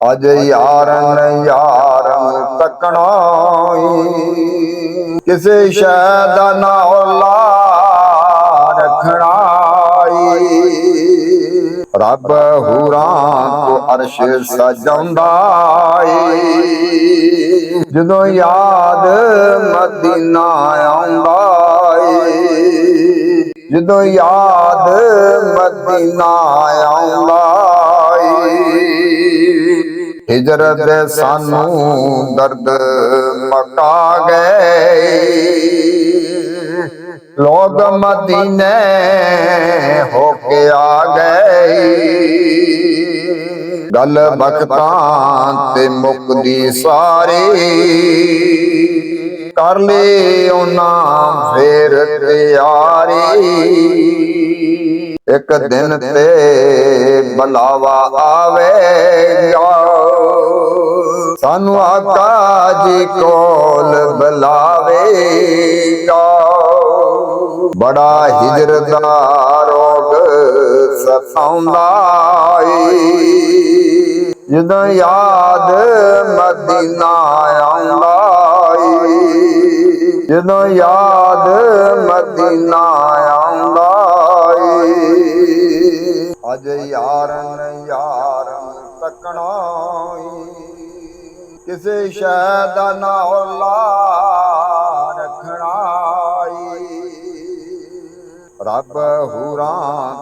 ਅਜ ਯਾਰਨ ਯਾਰਨ ਤੱਕਣਾ ਈ, ਕਿਸੇ ਸ਼ੈ ਦਾ ਨਾ ਔਲਾ ਰੱਖਣਾ ਈ। ਰੱਬ ਹੂਰਾਂ ਤੋਂ ਅਰਸ਼ ਸਜਾਉਂਦਾ ਈ, ਜਦੋਂ ਯਾਦ ਮਦੀਨਾ ਆਉਂਦਾ ਈ, ਜਦੋਂ ਯਾਦ ਮਦੀਨਾ ਆਉਂਦਾ ਈ। ਹਿਜਰਤ ਸਾਨੂੰ ਦਰਦ ਮਕਾ ਗਏ, ਲੋਗ ਮਦੀਨੇ ਹੋ ਕੇ ਆ ਗਏ। ਗੱਲ ਬਖਤਾਂ ਤੇ ਮੁੱਕਦੀ ਸਾਰੀ, ਕਰ ਲਈ ਉਹਨਾਂ ਫੇਰ ਤਿਆਰੀ। ਇੱਕ ਦਿਨ ਤੇ ਬੁਲਾਵਾ ਆਵੇਗਾ, ਸਾਨੂੰ ਆਕਾ ਜੀ ਕੋਲ ਬੁਲਾਵੇਗਾ। ਬੜਾ ਹਿਜਰਤ ਦਾ ਰੋਗ ਸਤਾਉਂਦਾ ਈ, ਜਦੋਂ ਯਾਦ ਮਦੀਨਾ ਆਉਂਦਾ ਈ, ਜਦੋਂ ਯਾਦ ਮਦੀਨਾ ਆਉਂਦਾ ਈ। ਅਜ ਯਾਰਨ ਯਾਰਨ ਤੱਕਣਾ ਈ, ਕਿਸੇ ਸ਼ੈ ਦਾ ਨਾ ਔਲਾ ਰੱਖਣਾ ਈ। ਰੱਬ ਹੂਰਾਂ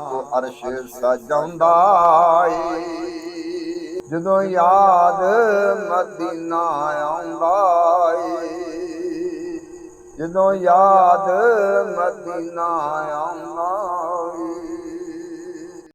ਤੋਂ ਅਰਸ਼ ਸਜਾਉਂਦਾ ਈ, ਜਦੋਂ ਯਾਦ ਮਦੀਨਾ ਆਉਂਦਾ ਈ, ਜਦੋਂ ਯਾਦ ਮਦੀਨਾ ਆਉਂਦਾ।